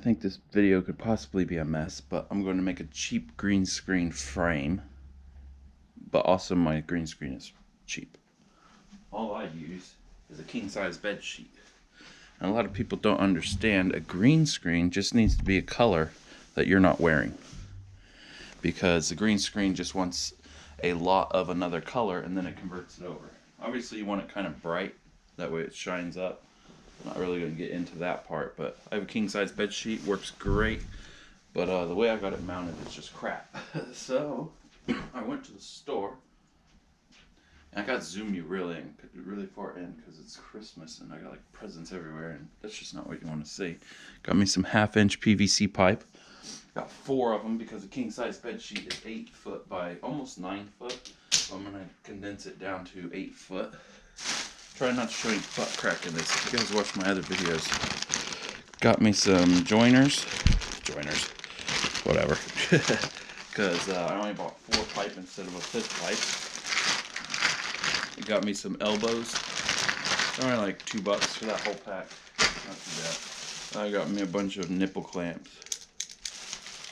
think this video could possibly be a mess, but I'm going to make a cheap green screen frame. But also my green screen is cheap. All I use is a king-size bed sheet. And a lot of people don't understand a green screen just needs to be a color that you're not wearing. Because the green screen just wants a lot of another color and then it converts it over. Obviously you want it kind of bright, that way it shines up. I'm not really going to get into that part, but I have a king-size bed sheet, works great. But the way I got it mounted is just crap. So I went to the store. And I got zoom you really far in because it's Christmas and I got like presents everywhere and that's just not what you want to see. Got me some 1/2-inch PVC pipe. Got 4 of them because a king-size bed sheet is 8 foot by almost 9 foot. So I'm gonna condense it down to 8 foot. Try not to show any butt crack in this. If you guys watch my other videos. Got me some joiners, whatever. Because I only bought 4 pipe instead of a 5th pipe. Got me some elbows. They're only like $2 for that whole pack. Not too bad. I got me a bunch of nipple clamps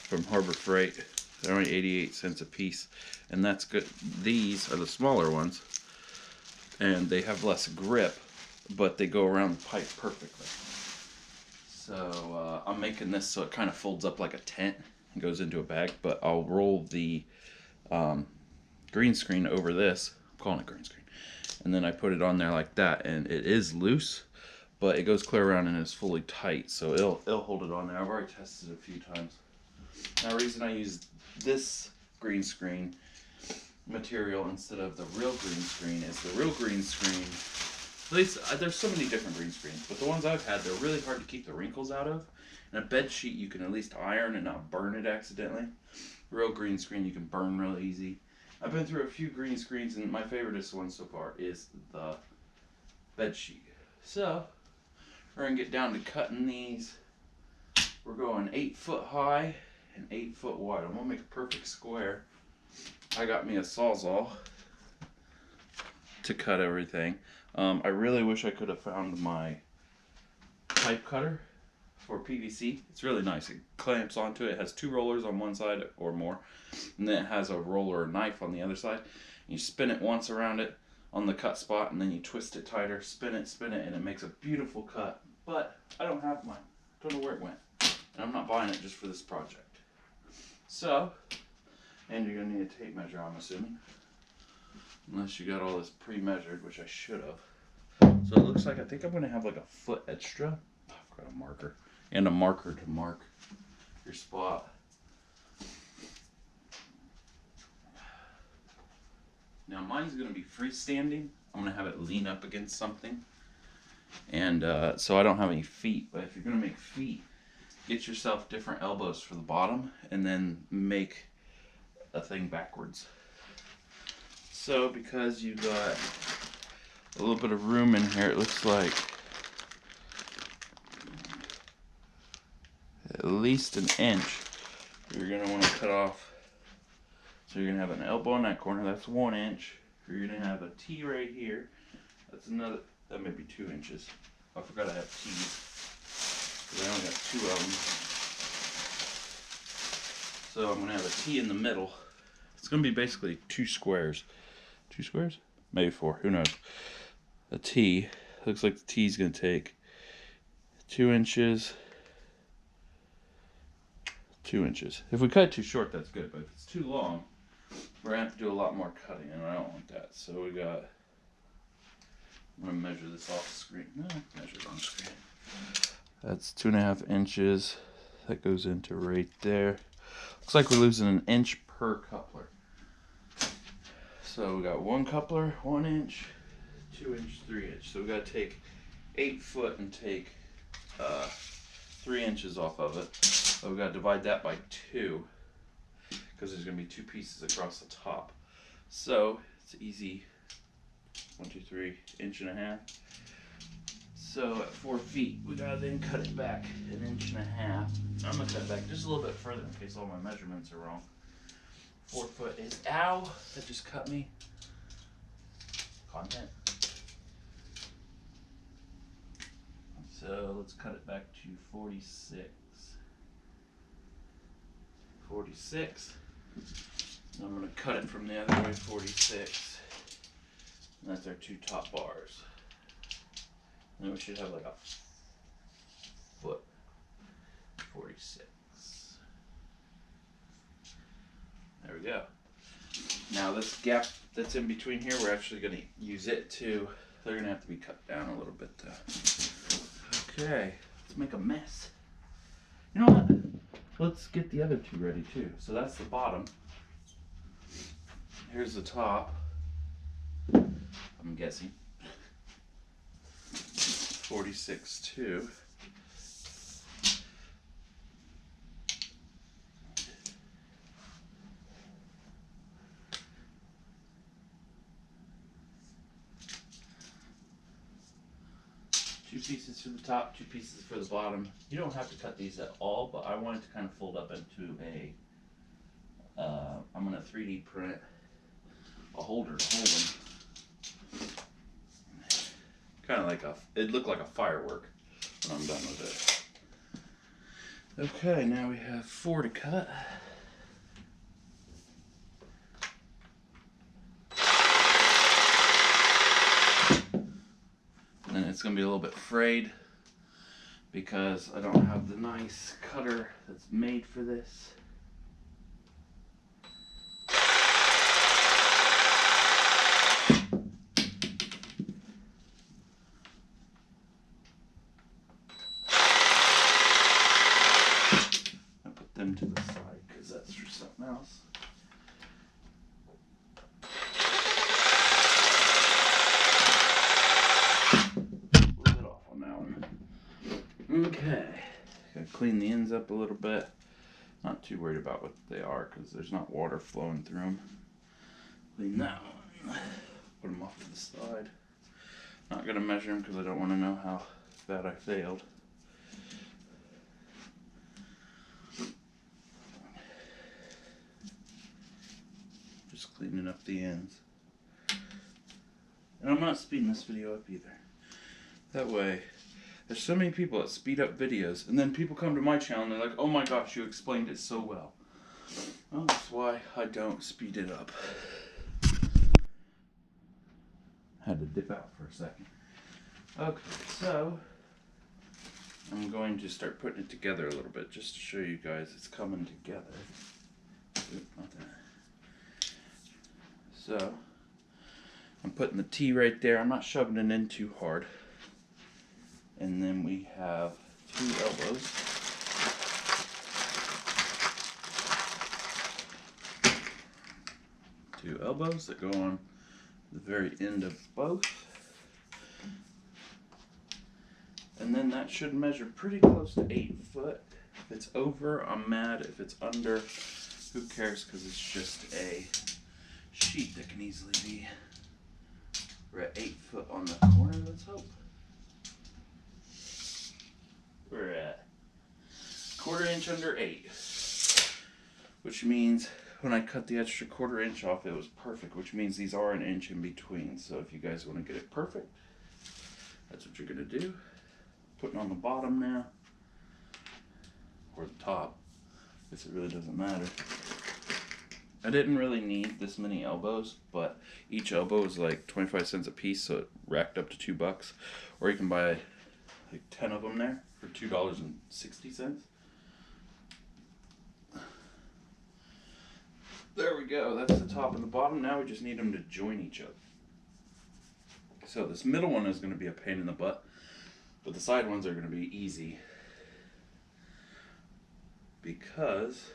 from Harbor Freight. They're only 88 cents a piece, and that's good. These are the smaller ones, and they have less grip, but they go around the pipe perfectly. So I'm making this so it kind of folds up like a tent and goes into a bag, but I'll roll the green screen over this. I'm calling it green screen. And then I put it on there like that, and it is loose, but it goes clear around and is fully tight, so it'll hold it on there. I've already tested it a few times. Now, the reason I use this green screen material instead of the real green screen is the real green screen, at least there's so many different green screens, but the ones I've had, they're really hard to keep the wrinkles out of. And a bed sheet you can at least iron and not burn it accidentally. Real green screen you can burn real easy. I've been through a few green screens, and my favoriteest one so far is the bed sheet. So, we're going to get down to cutting these. We're going 8 foot high and 8 foot wide. I'm going to make a perfect square. I got me a Sawzall to cut everything. I really wish I could have found my pipe cutter for PVC. It's really nice. It clamps onto it. It has 2 rollers on one side or more, and then it has a roller knife on the other side. You spin it once around it on the cut spot, and then you twist it tighter, spin it, and it makes a beautiful cut. But I don't have mine. Don't know where it went, and I'm not buying it just for this project. So, and you're gonna need a tape measure, I'm assuming, unless you got all this pre-measured, which I should have. So it looks like I think I'm gonna have like a foot extra. Oh, I've got a marker. And a marker to mark your spot. Now mine's going to be freestanding. I'm going to have it lean up against something. And so I don't have any feet. But if you're going to make feet, get yourself different elbows for the bottom and then make a thing backwards. So because you got a little bit of room in here, it looks like at least an inch you're going to want to cut off. So you're going to have an elbow in that corner, that's 1 inch. You're going to have a T right here, that's another, that may be 2 inches. I forgot I have T's, because I only got 2 of them. So I'm going to have a T in the middle. It's going to be basically 2 squares. 2 squares? Maybe 4, who knows. A T, looks like the T is going to take 2 inches. 2 inches. If we cut it too short, that's good, but if it's too long, we're going to have to do a lot more cutting, and I don't want that. So we got, I'm going to measure this off the screen. No, measure it on the screen. That's 2.5 inches. That goes into right there. Looks like we're losing 1 inch per coupler. So we got 1 coupler, 1 inch, 2 inch, 3 inch. So we got to take 8 foot and take 3 inches off of it. So we got to divide that by 2 because there's going to be 2 pieces across the top. So it's easy. 1, 2, 3, 1.5 inches. So at 4 feet, we got to then cut it back 1.5 inches. I'm going to cut it back just a little bit further in case all my measurements are wrong. 4 foot is, ow, that just cut me. Content. So let's cut it back to 46. 46. And I'm going to cut it from the other way, 46. And that's our two top bars. And then we should have like a foot, 46. There we go. Now this gap that's in between here, we're actually going to use it to, they're going to have to be cut down a little bit though. Okay, let's make a mess. You know what? Let's get the other two ready too. So that's the bottom. Here's the top. I'm guessing. 46 too. Two pieces for the top, two pieces for the bottom. You don't have to cut these at all, but I wanted to kind of fold up into a, I'm going to 3D print a holder to hold them. Kind of like it looked like a firework when I'm done with it. Okay, now we have 4 to cut. And it's going to be a little bit frayed because I don't have the nice cutter that's made for this. I put them to the side because that's for something else. Okay, gotta clean the ends up a little bit. Not too worried about what they are because there's not water flowing through them. Clean that one. Put them off to the side. Not gonna measure them because I don't want to know how bad I failed. Just cleaning up the ends. And I'm not speeding this video up either. That way, there's so many people that speed up videos, and then people come to my channel and they're like, oh my gosh, you explained it so well. Well, that's why I don't speed it up. Had to dip out for a second. Okay, so I'm going to start putting it together a little bit just to show you guys it's coming together. Oop, not that. So I'm putting the T right there. I'm not shoving it in too hard. And then we have 2 elbows. Two elbows that go on the very end of both. And then that should measure pretty close to 8 foot. If it's over, I'm mad. If it's under, who cares, because it's just a sheet that can easily be. We're at 8 foot on the corner, let's hope. We're at 1/4 inch under 8, which means when I cut the extra 1/4 inch off, it was perfect, which means these are an inch in between. So if you guys want to get it perfect, that's what you're going to do. Putting on the bottom now, or the top, I guess it really doesn't matter. I didn't really need this many elbows, but each elbow is like 25 cents a piece, so it racked up to $2. Or you can buy like 10 of them there for $2.60. There we go, that's the top and the bottom. Now we just need them to join each other. So this middle one is going to be a pain in the butt, but the side ones are going to be easy because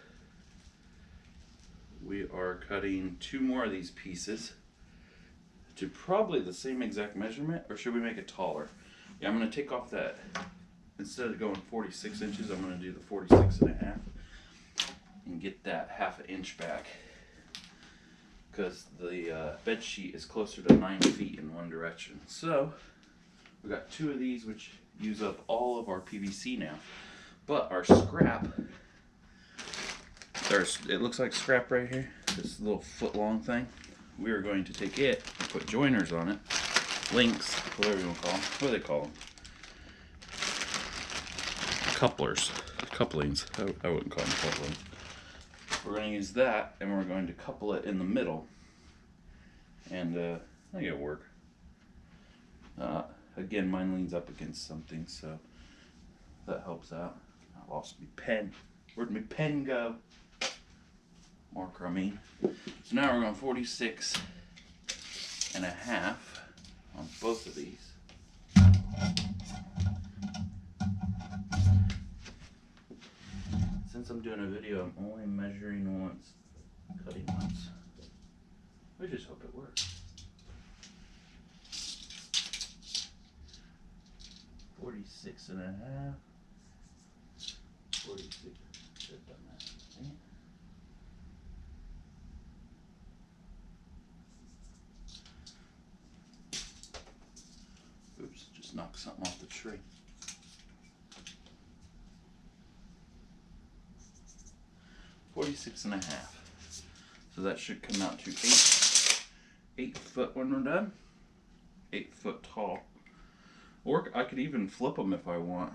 we are cutting 2 more of these pieces to probably the same exact measurement, or should we make it taller? Yeah, I'm going to take off that, instead of going 46 inches, I'm going to do the 46.5 and get that 1/2 inch back, because the bed sheet is closer to 9 feet in one direction. So we got 2 of these which use up all of our PVC now, but our scrap, it looks like scrap right here, this little 1-foot-long thing. We are going to take it and put joiners on it, links, whatever you want to call them. What do they call them? Couplers, couplings. I wouldn't call them couplings. we're going to use that, and we're going to couple it in the middle, and I think it'll work. Again, mine leans up against something, so that helps out. I lost my pen. Where'd my pen go? Marker, I mean. So now we're going 46 and a half on both of these. Since I'm doing a video, I'm only measuring once, cutting once. I just hope it works. 46 and a half. 46. Should have done that. Right? Oops, just knocked something off the tree. $46 and a half. So that should come out to 8 foot when we're done. 8 foot tall. Or I could even flip them if I want,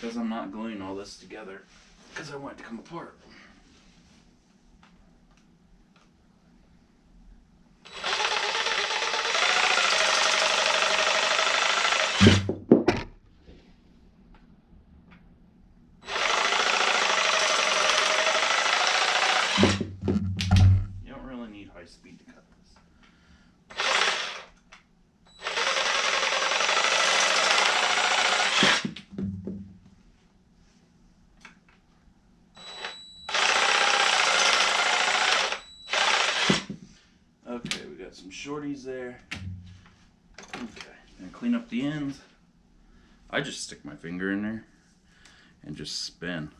because I'm not gluing all this together because I want it to come apart. You don't really need high speed to cut this. Okay, we got some shorties there. Okay, and clean up the ends. I just stick my finger in there and just spin.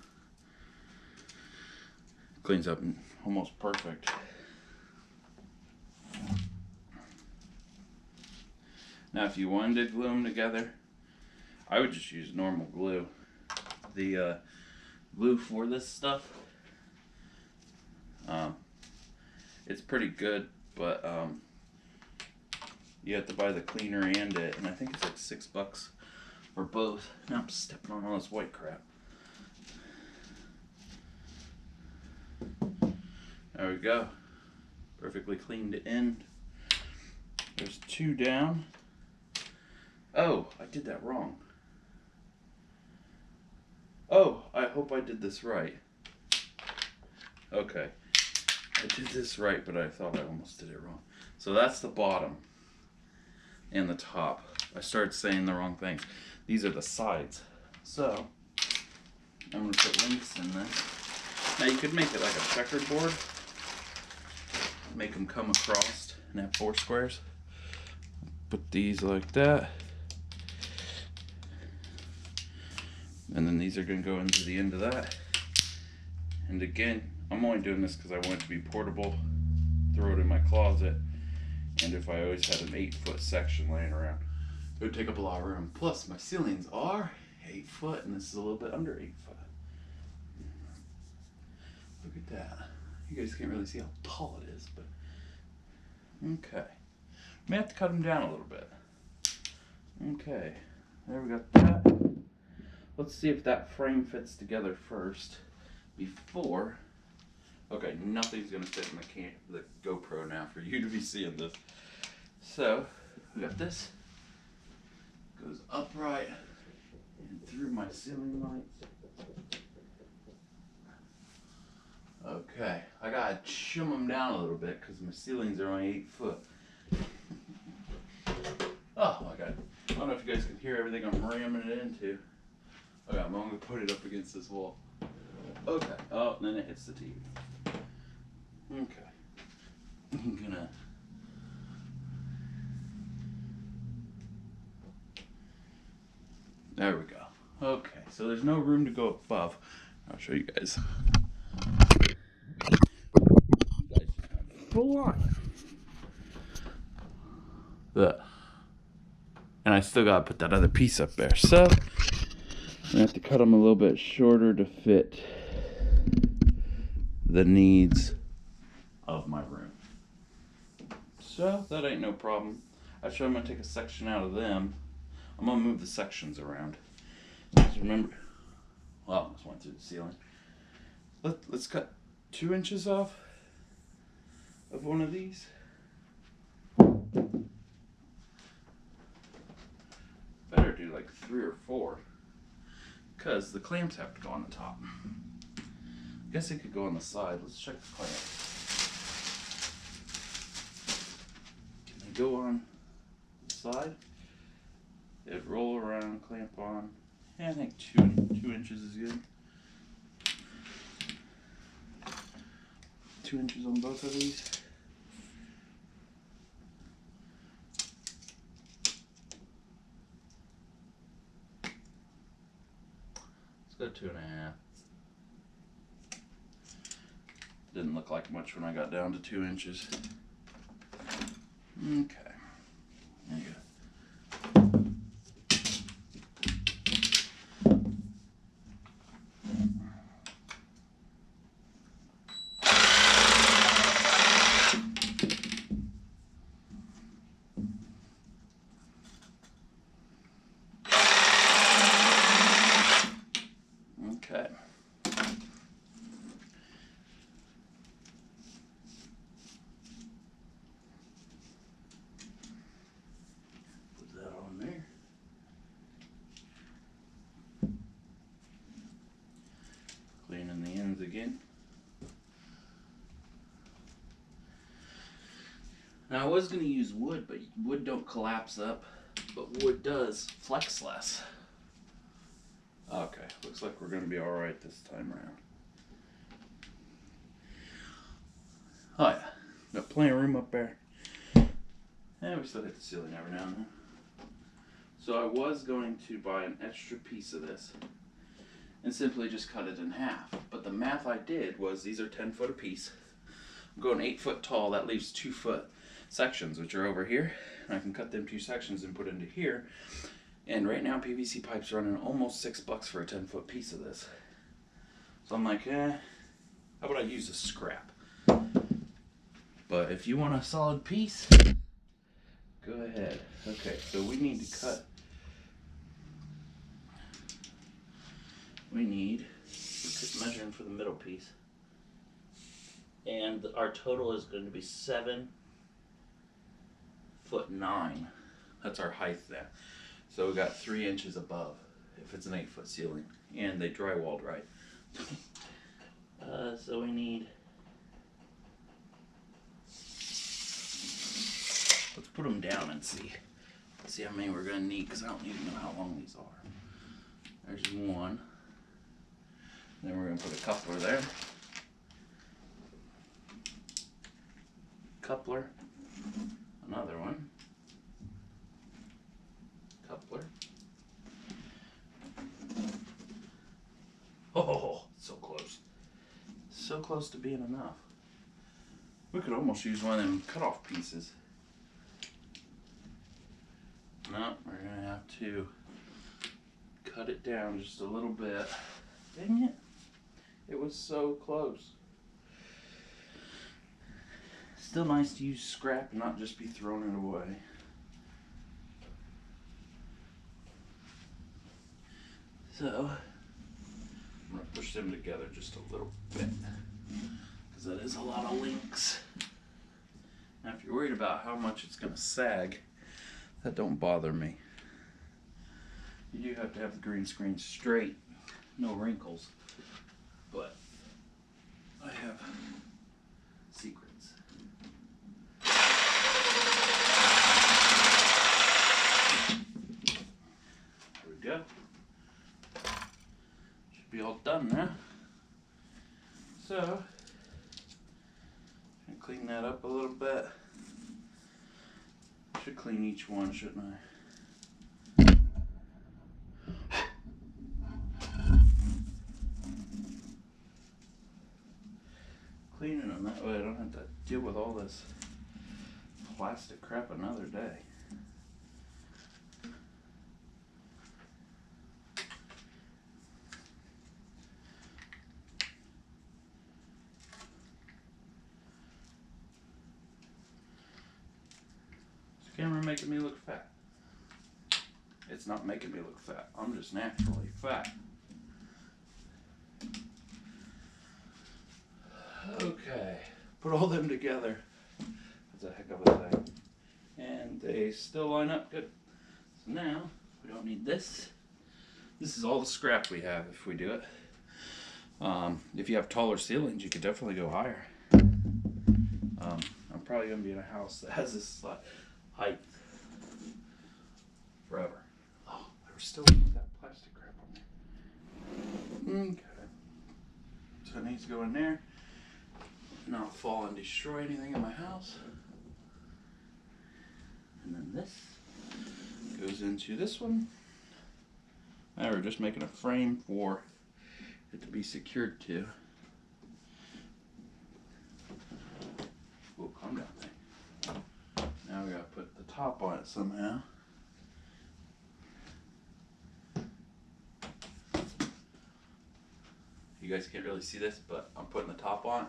Cleans up almost perfect. Now if you wanted to glue them together, I would just use normal glue. The glue for this stuff, it's pretty good, but you have to buy the cleaner and it, and I think it's like $6 for both. Now I'm stepping on all this white crap. There we go. Perfectly cleaned end. There's 2 down. Oh, I did that wrong. Oh, I hope I did this right. Okay. I did this right, but I thought I almost did it wrong. So that's the bottom and the top. I started saying the wrong things. These are the sides. So I'm going to put links in this. Now you could make it like a checkerboard. Make them come across and have 4 squares. Put these like that. And then these are going to go into the end of that. And again, I'm only doing this because I want it to be portable. Throw it in my closet. And if I always had an 8 foot section laying around, it would take up a lot of room. Plus, my ceilings are 8 foot, and this is a little bit under 8 foot. Look at that. You guys can't really see how tall it is, but okay. May have to cut them down a little bit. Okay, there we got that. Let's see if that frame fits together first before. Okay, nothing's gonna fit in the GoPro now for you to be seeing this. So we got this. Goes upright and through my ceiling lights. Okay, I gotta shim them down a little bit because my ceilings are only 8 foot. Oh my god. I don't know if you guys can hear everything I'm ramming it into. Okay, I'm gonna put it up against this wall. Okay. Oh, and then it hits the TV. Okay. I'm gonna. There we go. Okay, so there's no room to go above. I'll show you guys. Full on. And I still gotta put that other piece up there. So I have to cut them a little bit shorter to fit the needs of my room. So that ain't no problem. Actually, I'm gonna take a section out of them. I'm gonna move the sections around. Just remember, well, I just went through the ceiling. Let's cut 2 inches off of one of these. Better do like 3 or 4, because the clamps have to go on the top. I guess it could go on the side. Let's check the clamps. Can they go on the side? It'd roll around, clamp on. Yeah, I think 2 inches is good. 2 inches on both of these. Let's go 2.5. Didn't look like much when I got down to 2 inches. Okay. There you go. Okay. Put that on there. Cleaning the ends again. Now I was going to use wood, but wood don't collapse up, but wood does flex less. Okay, looks like we're going to be alright this time around. Oh yeah, got plenty of room up there. And we still hit the ceiling every now and then. So I was going to buy an extra piece of this and simply just cut it in half. But the math I did was these are 10 foot a piece. I'm going 8 foot tall, that leaves 2 foot sections, which are over here. And I can cut them 2 sections and put into here. And right now PVC pipe's running almost $6 for a 10 foot piece of this. So I'm like, how about I use a scrap? But if you want a solid piece, go ahead. Okay, so we need to cut. We're just measuring for the middle piece. And our total is going to be 7'9". That's our height then. So we got 3 inches above if it's an 8 foot ceiling. And they drywalled right. So we need. Let's put them down and see. See how many we're going to need, because I don't even know how long these are. There's one. Then we're going to put a coupler there. Coupler. Another one. Coupler. Oh, so close. So close to being enough. We could almost use one of them cut-off pieces. No, we're going to have to cut it down just a little bit. Dang it. It was so close. Still nice to use scrap and not just be throwing it away. So, I'm going to push them together just a little bit, because that is a lot of links. Now if you're worried about how much it's going to sag, that don't bother me. You do have to have the green screen straight, no wrinkles, but I have secrets. There we go. Should be all done now. So, clean that up a little bit. Should clean each one, shouldn't I? Cleaning them that way I don't have to deal with all this plastic crap another day. Is the camera making me look fat? It's not making me look fat. I'm just naturally fat. Okay, put all them together. That's a heck of a thing. And they still line up good. So now, we don't need this. This is all the scrap we have if we do it. If you have taller ceilings, you could definitely go higher. I'm probably going to be in a house that has this height forever. Oh, there was still that plastic crap on there. Okay. So it needs to go in there. Not fall and destroy anything in my house. And then this goes into this one. Now we're just making a frame for it to be secured to. Whoa, calm down thing. Now we gotta put the top on it somehow. You guys can't really see this, but I'm putting the top on.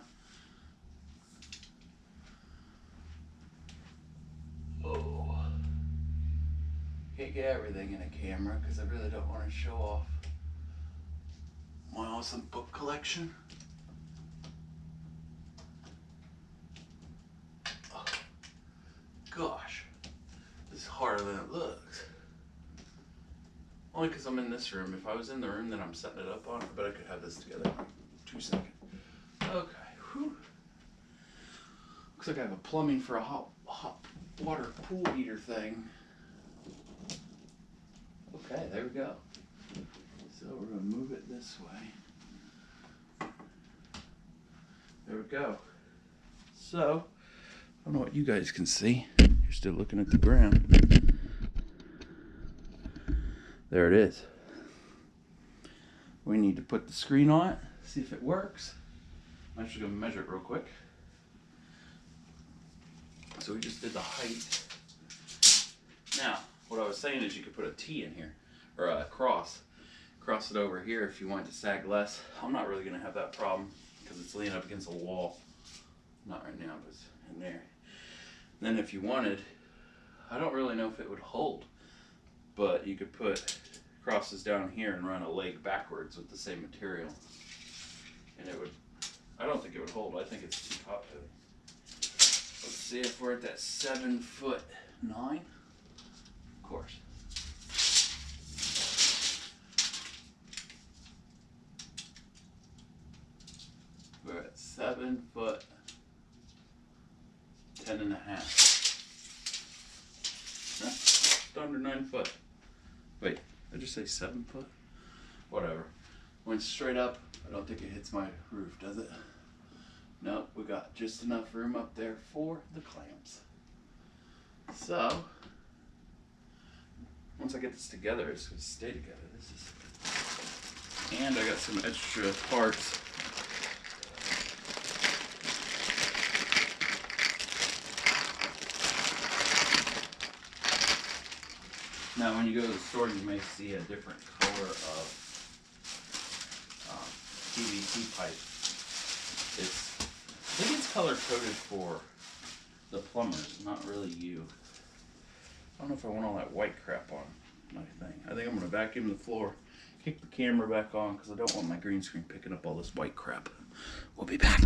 Oh, can't get everything in a camera because I really don't want to show off my awesome book collection. Oh, gosh, this is harder than it looks. Only because I'm in this room. If I was in the room that I'm setting it up on, I bet I could have this together in 2 seconds. Okay, whew. Looks like I have a plumbing for a hot water pool heater thing. Okay, there we go. So we're going to move it this way. There we go. So, I don't know what you guys can see. You're still looking at the ground. There it is. We need to put the screen on it, see if it works. I'm actually going to measure it real quick. So we just did the height. Now, what I was saying is you could put a T in here, or a cross. Cross it over here if you want it to sag less. I'm not really going to have that problem because it's leaning up against a wall. Not right now, but it's in there. And then if you wanted, I don't really know if it would hold, but you could put crosses down here and run a leg backwards with the same material. And it would, I don't think it would hold. I think it's too top heavy. Let's see if we're at that 7'9". Of course. We're at 7 foot 10.5. Just under 9 foot. Wait, did I just say 7 foot? Whatever. Went straight up. I don't think it hits my roof, does it? Nope, we got just enough room up there for the clamps. So, once I get this together, it's going to stay together. And I got some extra parts. Now, when you go to the store, you may see a different color of PVC pipe. I think it's color coded for the plumbers, not really you. I don't know if I want all that white crap on my thing. I think I'm going to vacuum the floor, kick the camera back on because I don't want my green screen picking up all this white crap. We'll be back.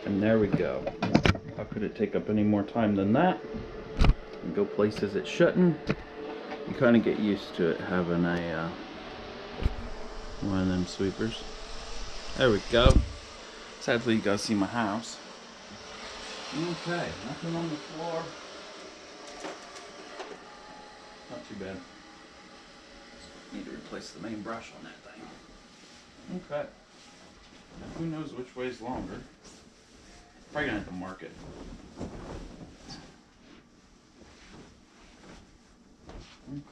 And there we go. How could it take up any more time than that? And go places it shouldn't. You kind of get used to it having a one of them sweepers. There we go. Sadly, you guys see my house. Okay, nothing on the floor. Not too bad. Need to replace the main brush on that thing. Okay. Who knows which way's longer? Probably gonna have to mark it.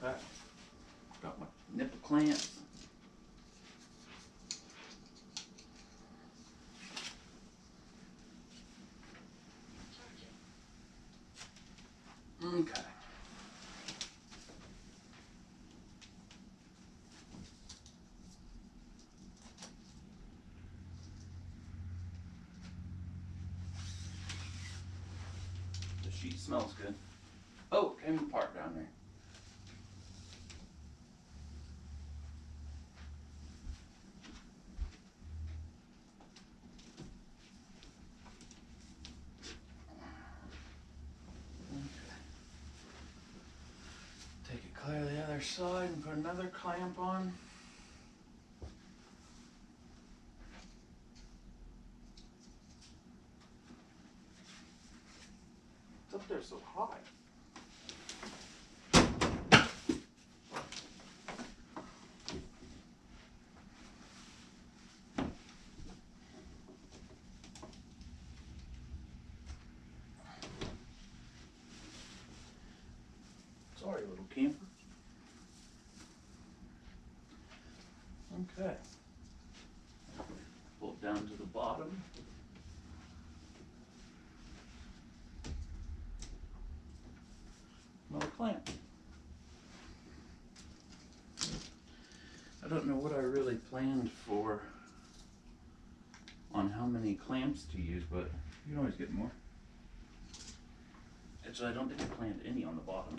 Okay. Got my nipple clamps. Okay. The sheet smells good. Oh, it came apart down there. Take it clear to the other side and put another clamp on. It's up there so high. Sorry, little camper. Okay. Pull it down to the bottom. Another clamp. I don't know what I really planned for on how many clamps to use, but you can always get more. Actually, I don't think I planned any on the bottom.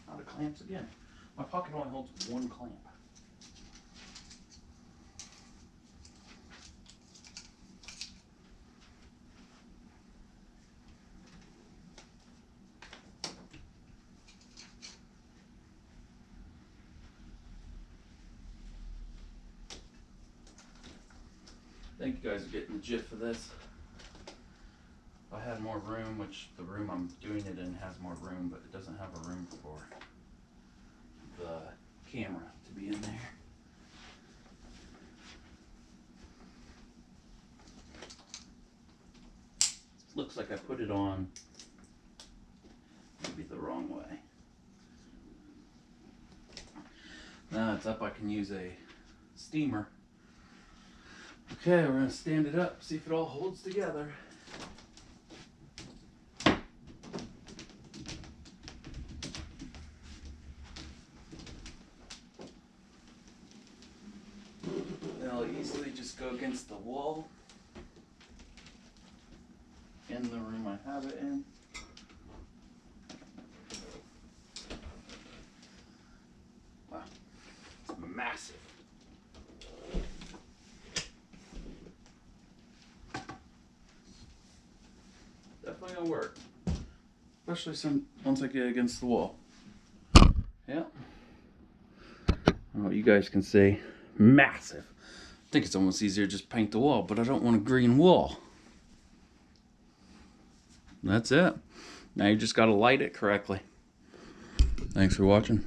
Out of clamps again. My pocket only holds one clamp. I think you guys are getting the gist of this. If I had more room, which the room I'm doing it in has more room, but it doesn't have a room for the camera to be in there. Looks like I put it on maybe the wrong way. Now it's up, I can use a steamer. Okay, we're gonna stand it up, see if it all holds together. They'll easily just go against the wall in the room I have it in. Wow, it's massive. Definitely gonna work, especially once I get against the wall. Yeah. Oh, you guys can see, massive. I think it's almost easier to just paint the wall, but I don't want a green wall. That's it. Now you just gotta light it correctly. Thanks for watching.